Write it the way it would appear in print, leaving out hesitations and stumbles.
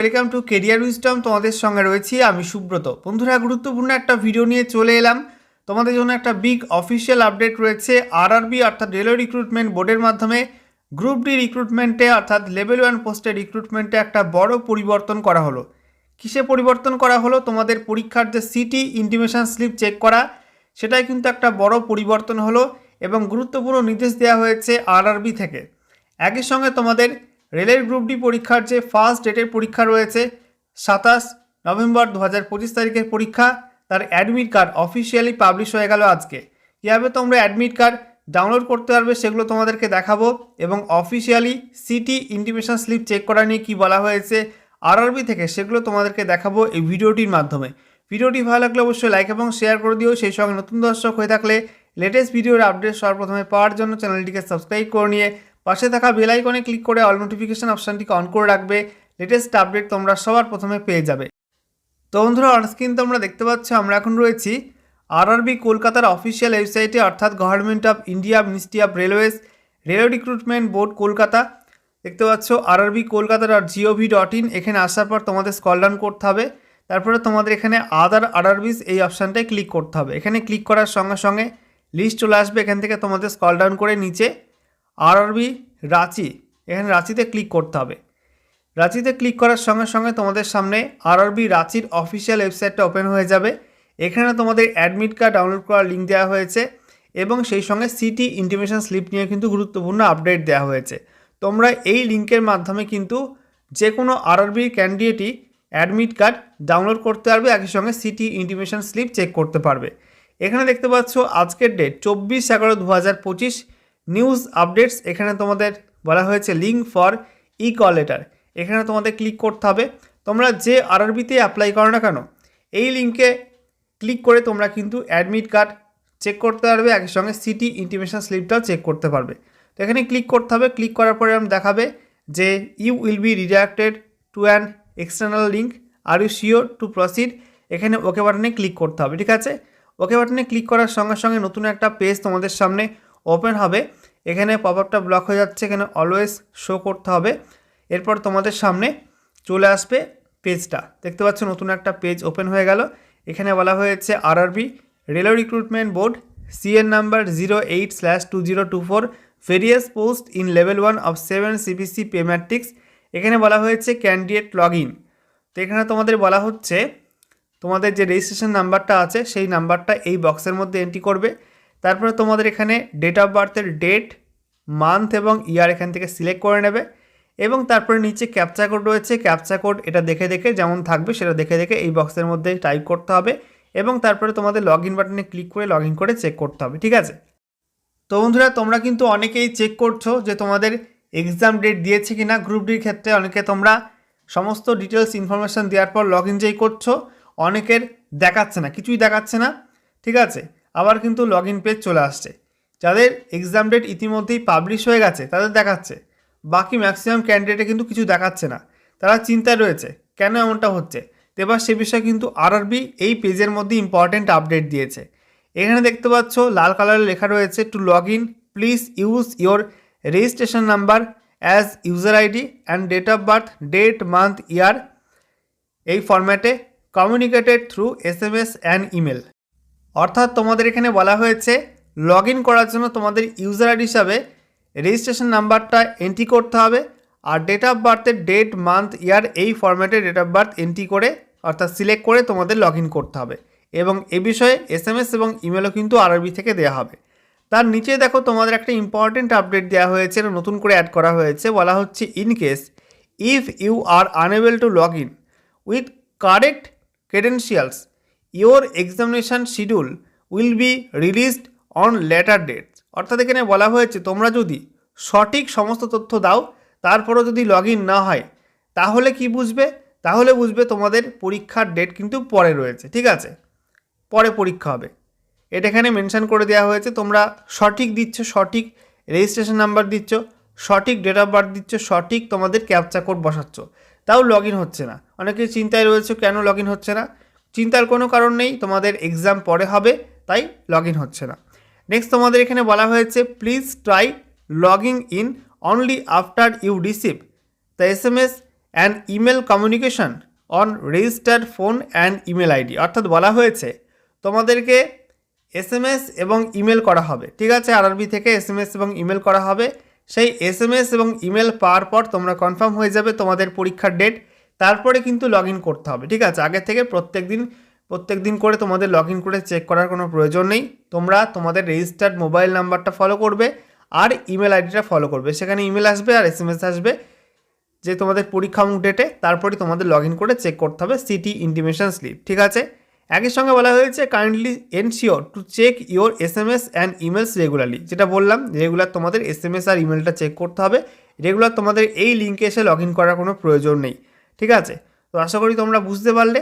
Welcome to career wisdom. তোমাদের সঙ্গে রয়েছি আমি সুব্রত। বন্ধুরা, গুরুত্বপূর্ণ একটা ভিডিও নিয়ে চলে এলাম তোমাদের জন্য। একটা বিগ অফিসিয়াল আপডেট রয়েছে। আরআরবি অর্থাৎ রেলওয়ে রিক্রুটমেন্ট বোর্ডের মাধ্যমে গ্রুপ ডি রিক্রুটমেন্টে অর্থাৎ লেভেল 1 পোস্টের রিক্রুটমেন্টে একটা বড় পরিবর্তন করা হলো। কিসে পরিবর্তন করা হলো? তোমাদের পরীক্ষার যে সিটি ইন্টিমেশন স্লিপ চেক করা, সেটাই কিন্তু একটা বড় পরিবর্তন হলো এবং গুরুত্বপূর্ণ নির্দেশ দেওয়া হয়েছে আরআরবি থেকে। একই সঙ্গে তোমাদের রেলের গ্রুপ ডি পরীক্ষার যে ফার্স্ট ডেটের পরীক্ষা রয়েছে 27 নভেম্বর 2025 তারিখের পরীক্ষা, তার অ্যাডমিট কার্ড অফিসিয়ালি পাবলিশ হয়ে গেল আজকে। কীভাবে তোমরা অ্যাডমিট কার্ড ডাউনলোড করতে পারবে সেগুলো তোমাদেরকে দেখাবো, এবং officially city intimation slip check করা নিয়ে কী বলা হয়েছে আরআরবি থেকে সেগুলো তোমাদেরকে দেখাবো এই ভিডিওটির মাধ্যমে। ভিডিওটি ভালো লাগলে অবশ্যই লাইক এবং শেয়ার করে দিও। সেই সঙ্গে নতুন দর্শক হয়ে থাকলে লেটেস্ট ভিডিওর আপডেট সর্বপ্রথমে পাওয়ার জন্য চ্যানেলটিকে সাবস্ক্রাইব করে নিয়ে পাশে থাকা বেল আইকনে ক্লিক করে অল নোটিফিকেশন অপশানটিকে অন করে রাখবে। লেটেস্ট আপডেট তোমরা সবার প্রথমে পেয়ে যাবে। তো বন্ধুরা, অনস্ক্রিন তোমরা দেখতে পাচ্ছ আমরা এখন রয়েছি আরআরবি কলকাতার অফিসিয়াল ওয়েবসাইটে, অর্থাৎ government of India ministry of railways railway recruitment board Kolkata. দেখতে পাচ্ছ আরআরবি kolkata.gov.in। এখানে আসার পর তোমাদের স্ক্রল ডাউন করতে হবে। তারপরে তোমাদের এখানে আদার আরআরবিস এই অপশানটায় ক্লিক করতে হবে। এখানে ক্লিক করার সঙ্গে সঙ্গে লিস্ট চলে আসবে। এখান থেকে তোমাদের স্ক্রল ডাউন করে নিচে আরআরবি রাঁচি, এখানে রাঁচিতে ক্লিক করতে হবে। রাঁচিতে ক্লিক করার সঙ্গে সঙ্গে তোমাদের সামনে আরআরবি রাঁচির অফিসিয়াল ওয়েবসাইটটা ওপেন হয়ে যাবে। এখানে তোমাদের অ্যাডমিট কার্ড ডাউনলোড করার লিঙ্ক দেওয়া হয়েছে এবং সেই সঙ্গে সিটি ইন্টিমেশন স্লিপ নিয়ে কিন্তু গুরুত্বপূর্ণ আপডেট দেওয়া হয়েছে। তোমরা এই লিঙ্কের মাধ্যমে কিন্তু যে কোনো আরআরবি ক্যান্ডিডেটই অ্যাডমিট কার্ড ডাউনলোড করতে পারবে, একই সঙ্গে সিটি ইন্টিমেশন স্লিপ চেক করতে পারবে। এখানে দেখতে পাচ্ছ আজকের ডেট 24/11/2025 নিউজ আপডেটস। এখানে তোমাদের বলা হয়েছে link for E call letter. এখানে তোমাদের ক্লিক করতে হবে। তোমরা যে আরআরবিতে অ্যাপ্লাই করো না কেন, এই লিঙ্কে ক্লিক করে তোমরা কিন্তু অ্যাডমিট কার্ড চেক করতে পারবে, একই সঙ্গে সিটি ইন্টিমেশন স্লিপটাও চেক করতে পারবে। তো এখানে ক্লিক করতে হবে। ক্লিক করার পরে আমি দেখাবে যে you will be redirected to an external link, are you sure to proceed. এখানে ওকে বাটনে ক্লিক করতে হবে। ঠিক আছে, ওকে বাটনে ক্লিক করার সঙ্গে সঙ্গে নতুন একটা পেজ তোমাদের সামনে ওপেন হবে। এখানে পপআপটা ব্লক হয়ে যাচ্ছে, এখানে অলওয়েজ শো করতে হবে। এরপর তোমাদের সামনে চলে আসবে পেজটা। দেখতে পাচ্ছ নতুন একটা পেজ ওপেন হয়ে গেল। এখানে বলা হয়েছে RRB railway recruitment board CN number 08/2024 various post in level 1 of 7 CBC pay matrix. এখানে বলা হয়েছে ক্যান্ডিডেট লগ ইন। তো এখানে তোমাদের বলা হচ্ছে তোমাদের যে রেজিস্ট্রেশন নাম্বারটা আছে সেই নাম্বারটা এই বক্সের মধ্যে এন্ট্রি করবে। তারপরে তোমাদের এখানে ডেট অফ বার্থের ডেট, মান্থ এবং ইয়ার এখান থেকে সিলেক্ট করে নেবে এবং তারপরে নিচে ক্যাপচা কোড রয়েছে। ক্যাপচা কোড এটা দেখে দেখে যেমন থাকবে সেটা দেখে দেখে এই বক্সের মধ্যে টাইপ করতে হবে এবং তারপরে তোমাদের লগ ইন বাটনে ক্লিক করে লগ ইন করে চেক করতে হবে। ঠিক আছে, তো বন্ধুরা, তোমরা কিন্তু অনেকেই চেক করছো যে তোমাদের এক্সাম ডেট দিয়েছে কিনা। গ্রুপ ডির ক্ষেত্রে অনেকে তোমরা সমস্ত ডিটেলস ইনফরমেশান দেওয়ার পর লগ ইন যেই করছো, অনেকের দেখাচ্ছে না, কিছুই দেখাচ্ছে না। ঠিক আছে, আবার কিন্তু লগ ইন পেজ চলে আসছে। যাদের এক্সাম ডেট ইতিমধ্যেই পাবলিশ হয়ে গেছে তাদের দেখাচ্ছে, বাকি ম্যাক্সিমাম ক্যান্ডিডেটে কিন্তু কিছু দেখাচ্ছে না। তারা চিন্তায় রয়েছে কেন এমনটা হচ্ছে। তো এবার সে বিষয়ে কিন্তু আরআরবি এই পেজের মধ্যে ইম্পর্টেন্ট আপডেট দিয়েছে। এখানে দেখতে পাচ্ছ লাল কালারে লেখা রয়েছে to log in please use your registration number as user ID and date of birth, date, month, year এই ফরম্যাটে communicated through SMS and email. অর্থাৎ তোমাদের এখানে বলা হয়েছে লগ ইন করার জন্য তোমাদের ইউজার আইডি হিসাবে রেজিস্ট্রেশন নাম্বারটা এন্ট্রি করতে হবে আর date of বার্থের date, month, year এই ফরম্যাটে ডেট অফ বার্থ এন্ট্রি করে অর্থাৎ সিলেক্ট করে তোমাদের লগ ইন করতে হবে এবং এ বিষয়ে SMS এবং ইমেলও কিন্তু আরআরবি থেকে দেওয়া হবে। তার নিচে দেখো তোমাদের একটা ইম্পর্টেন্ট আপডেট দেওয়া হয়েছে, নতুন করে অ্যাড করা হয়েছে। বলা হচ্ছে in case if you are unable to log in with correct credentials your examination schedule will be released on later dates. অর্থাৎ এখানে বলা হয়েছে তোমরা যদি সঠিক সমস্ত তথ্য দাও তারপরও যদি লগ ইন না হয় তাহলে কি বুঝবে? তাহলে বুঝবে তোমাদের পরীক্ষার ডেট কিন্তু পরে রয়েছে। ঠিক আছে, পরে পরীক্ষা হবে, এটা এখানে মেনশন করে দেওয়া হয়েছে। তোমরা সঠিক দিচ্ছ, সঠিক রেজিস্ট্রেশন নাম্বার দিচ্ছ, সঠিক ডেট অফ বার্থ দিচ্ছ, সঠিক তোমাদের ক্যাপচা কোড বসাচ্ছ, তাও লগ ইন হচ্ছে না। অনেকে চিন্তায় রয়েছে কেন লগ ইন হচ্ছে না। চিন্তার কোনো কারণ নেই, তোমাদের এক্সাম পরে হবে তাই লগ ইন হচ্ছে না। নেক্সট তোমাদের এখানে বলা হয়েছে please try logging in only after you receive the SMS and email communication on registered phone and email ID. অর্থাৎ বলা হয়েছে তোমাদেরকে SMS এবং ইমেল করা হবে, ঠিক আছে। আরআরবি থেকে SMS এবং ইমেল করা হবে। সেই SMS এবং ইমেল পাওয়ার পর তোমরা কনফার্ম হয়ে যাবে তোমাদের পরীক্ষার ডেট, তারপরে কিন্তু লগ ইন করতে হবে, ঠিক আছে। আগে থেকে প্রত্যেক দিন করে তোমাদের লগ ইন করে চেক করার কোনো প্রয়োজন নেই। তোমরা তোমাদের রেজিস্টার্ড মোবাইল নাম্বারটা ফলো করবে আর ইমেল আইডিটা ফলো করবে, সেখানে ইমেল আসবে আর SMS আসবে যে তোমাদের পরীক্ষামুখ ডেটে, তারপরে তোমাদের লগ ইন করে চেক করতে হবে সিটি ইন্টিমেশন স্লিপ, ঠিক আছে। একই সঙ্গে বলা হয়েছে kindly ensure to check your SMS and emails regularly. যেটা বললাম, রেগুলার তোমাদের SMS আর ইমেলটা চেক করতে হবে, রেগুলার তোমাদের এই লিঙ্কে এসে লগ ইন করার কোনো প্রয়োজন নেই, ঠিক আছে। তো আশা করি তোমরা বুঝতে পারলে।